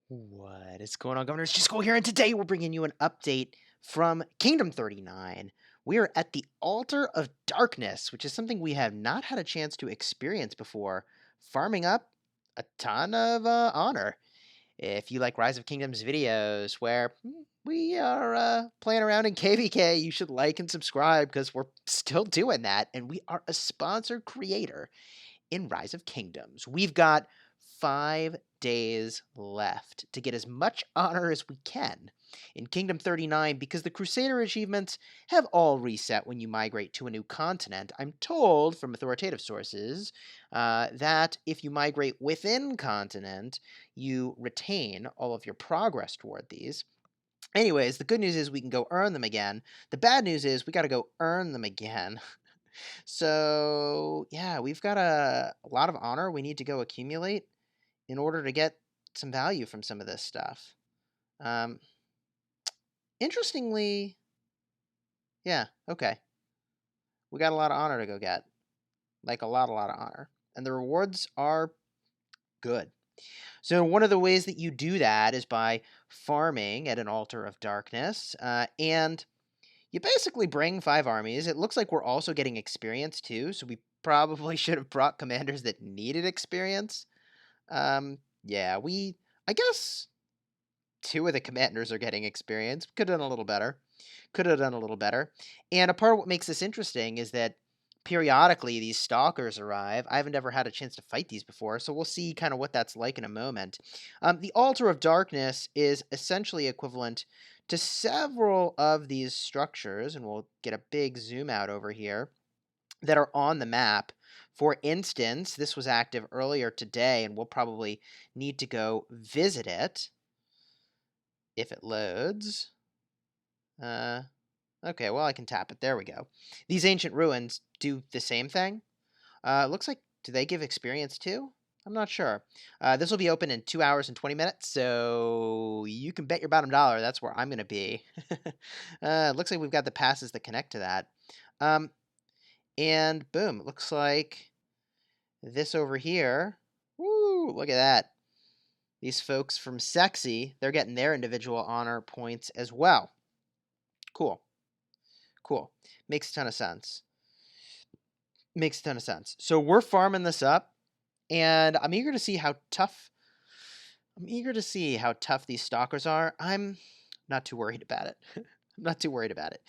What is going on, Governors? Chisgule here, and today we're bringing you an update from Kingdom 39. We are at the Altar of Darkness, which is something we have not had a chance to experience before, farming up a ton of honor. If you like Rise of Kingdoms videos where we are playing around in KvK, you should like and subscribe because we're still doing that, and we are a sponsored creator in Rise of Kingdoms. We've got 5 days left to get as much honor as we can in Kingdom 39 because the Crusader achievements have all reset when you migrate to a new continent. I'm told from authoritative sources that if you migrate within continent, you retain all of your progress toward these. Anyways, the good news is we can go earn them again. The bad news is we got to go earn them again. So, yeah, we've got a lot of honor we need to go accumulate in order to get some value from some of this stuff. Um, Interestingly, yeah, okay. We got a lot of honor to go get. Like a lot of honor. And the rewards are good. So one of the ways that you do that is by farming at an Altar of Darkness. And you basically bring 5 armies. It looks like we're also getting experience too, so we probably should have brought commanders that needed experience. Yeah, I guess 2 of the commanders are getting experience. Could have done a little better. Could have done a little better. And a part of what makes this interesting is that periodically these stalkers arrive. I haven't ever had a chance to fight these before, so we'll see kind of what that's like in a moment. The Altar of Darkness is essentially equivalent to several of these structures, and we'll get a big zoom out over here, that are on the map. For instance, this was active earlier today, and we'll probably need to go visit it if it loads. Okay, well, I can tap it. There we go. These ancient ruins do the same thing. Looks like, do they give experience too? I'm not sure. This will be open in 2 hours and 20 minutes, so you can bet your bottom dollar that's where I'm going to be. Looks like we've got the passes that connect to that. And boom, it looks like this over here. Woo, look at that. These folks from Sexy, they're getting their individual honor points as well. Cool. Cool. Makes a ton of sense. Makes a ton of sense. So we're farming this up, and I'm eager to see how tough these stalkers are. I'm not too worried about it. I'm not too worried about it.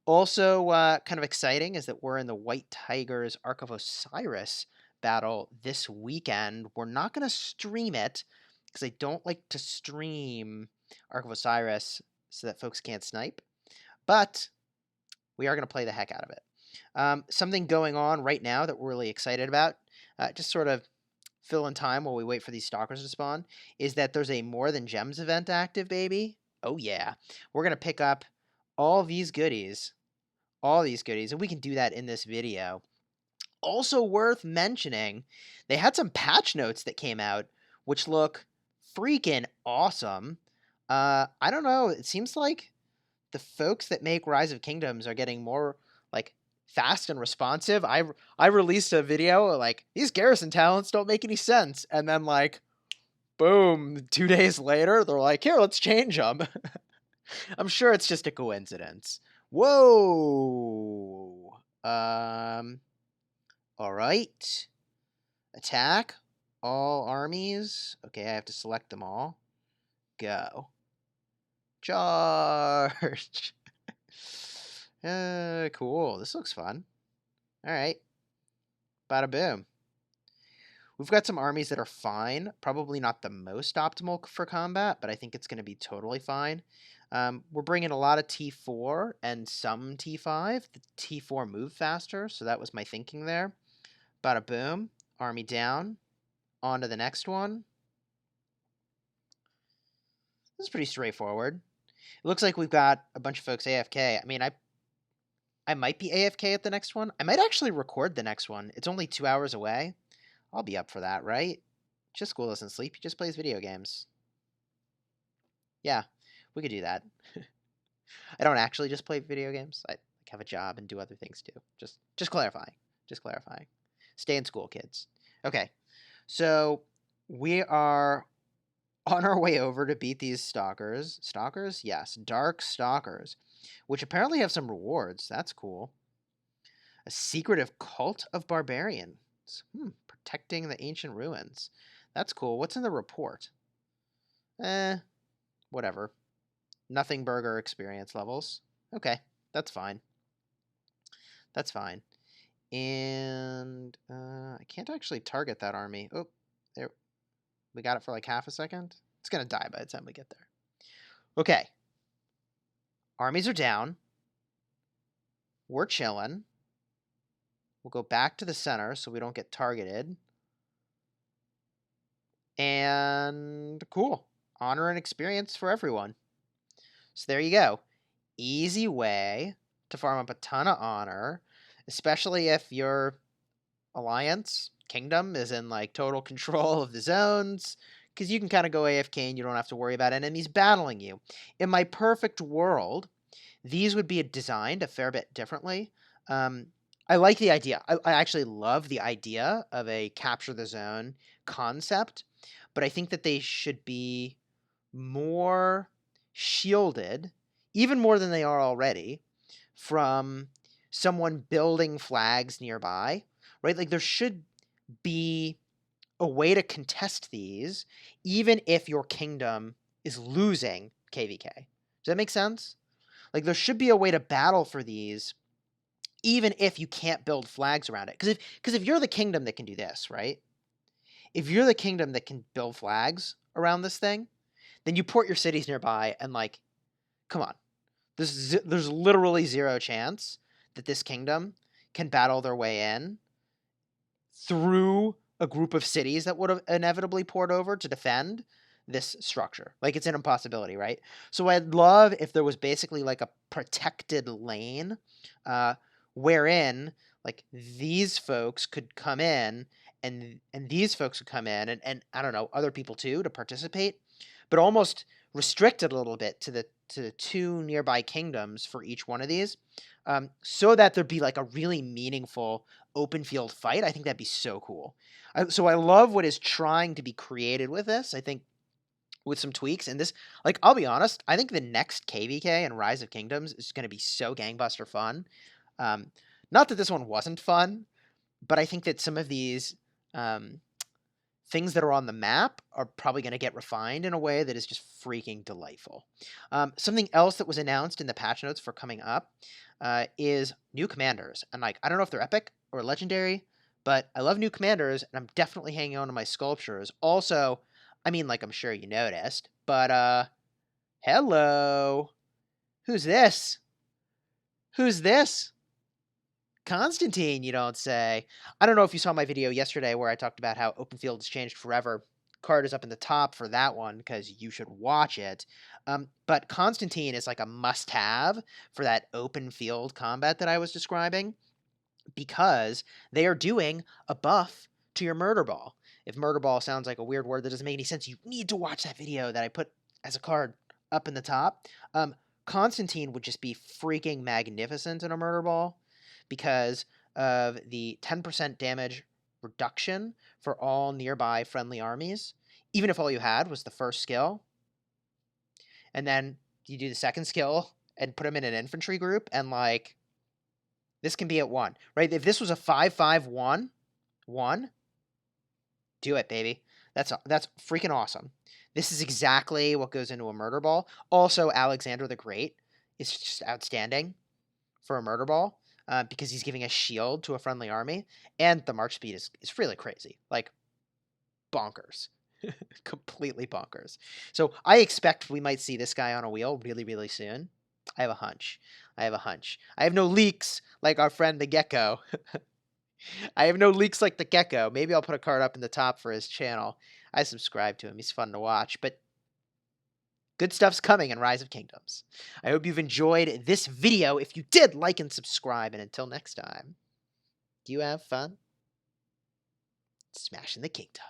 Also, kind of exciting is that we're in the White Tigers Ark of Osiris battle this weekend. We're not going to stream it because I don't like to stream Ark of Osiris so that folks can't snipe, but we are going to play the heck out of it. Something going on right now that we're really excited about, just sort of fill in time while we wait for these stalkers to spawn, is that there's a More Than Gems event active, baby. Oh, yeah. We're going to pick up all these goodies, and we can do that in this video. Also worth mentioning, they had some patch notes that came out, which look freaking awesome. I don't know, it seems like the folks that make Rise of Kingdoms are getting more, like, fast and responsive. I released a video, like, these garrison talents don't make any sense, and then, like, boom, 2 days later, they're like, here, let's change them. I'm sure it's just a coincidence. Whoa! Alright. Attack. All armies. Okay, I have to select them all. Go. Charge! Cool. This looks fun. Alright. Bada boom. We've got some armies that are fine. Probably not the most optimal for combat, but I think it's going to be totally fine. We're bringing a lot of T4 and some T5. The T4 move faster, so that was my thinking there. Bada boom. Army down. On to the next one. This is pretty straightforward. It looks like we've got a bunch of folks AFK. I mean, I might be AFK at the next one. I might actually record the next one. It's only 2 hours away. I'll be up for that, right? Chisgule doesn't sleep. He just plays video games. Yeah, we could do that. I don't actually just play video games. I have a job and do other things too. Just clarifying. Just clarifying. Stay in school, kids. Okay, so we are on our way over to beat these stalkers. Stalkers? Yes, dark stalkers, which apparently have some rewards. That's cool. A secretive cult of barbarians. Protecting the ancient ruins. That's cool. What's in the report? Whatever. Nothing burger experience levels. Okay, that's fine. That's fine. And I can't actually target that army. Oh, there. We got it for like half a second. It's going to die by the time we get there. Okay. Armies are down. We're chilling. We'll go back to the center so we don't get targeted. And cool. Honor and experience for everyone. So there you go. Easy way to farm up a ton of honor, especially if your alliance kingdom is in like total control of the zones, because you can kind of go AFK and you don't have to worry about enemies battling you. In my perfect world, these would be designed a fair bit differently. I like the idea. I actually love the idea of a capture the zone concept, but I think that they should be more shielded, even more than they are already, from someone building flags nearby, right? Like there should be a way to contest these, even if your kingdom is losing KvK. Does that make sense? Like there should be a way to battle for these, even if you can't build flags around it. Because if you're the kingdom that can do this, right? If you're the kingdom that can build flags around this thing, then you port your cities nearby and like, come on, there's literally zero chance that this kingdom can battle their way in through a group of cities that would have inevitably poured over to defend this structure. Like it's an impossibility, right? So I'd love if there was basically like a protected lane, wherein like these folks could come in and these folks would come in and I don't know, other people too to participate, but almost restricted a little bit to the two nearby kingdoms for each one of these, so that there'd be like a really meaningful open field fight. I think that'd be so cool. So I love what is trying to be created with this. I think with some tweaks and this, like I'll be honest, I think the next KvK and Rise of Kingdoms is going to be so gangbuster fun. Not that this one wasn't fun, but I think that some of these things that are on the map are probably going to get refined in a way that is just freaking delightful. Something else that was announced in the patch notes for coming up is new commanders. And like, I don't know if they're epic or legendary, but I love new commanders and I'm definitely hanging on to my sculptures. Also, I mean, like I'm sure you noticed, but hello. Who's this? Who's this? Constantine, you don't say. I don't know if you saw my video yesterday where I talked about how open field has changed forever. Card is up in the top for that one because you should watch it. But Constantine is like a must-have for that open field combat that I was describing because they are doing a buff to your murder ball. If murder ball sounds like a weird word that doesn't make any sense, you need to watch that video that I put as a card up in the top. Constantine would just be freaking magnificent in a murder ball because of the 10% damage reduction for all nearby friendly armies, even if all you had was the first skill. And then you do the second skill and put them in an infantry group, and like this can be at 1, right? If this was a 5-5-1, 1, do it, baby. That's freaking awesome. This is exactly what goes into a murder ball. Also, Alexander the Great is just outstanding for a murder ball. Because he's giving a shield to a friendly army, and the march speed is really crazy, like bonkers, completely bonkers. So I expect we might see this guy on a wheel really, really soon. I have a hunch. I have no leaks like our friend the Gecko. I have no leaks like the Gecko. Maybe I'll put a card up in the top for his channel. I subscribe to him. He's fun to watch, but good stuff's coming in Rise of Kingdoms. I hope you've enjoyed this video. If you did, like and subscribe. And until next time, do you have fun smashing the kingdom?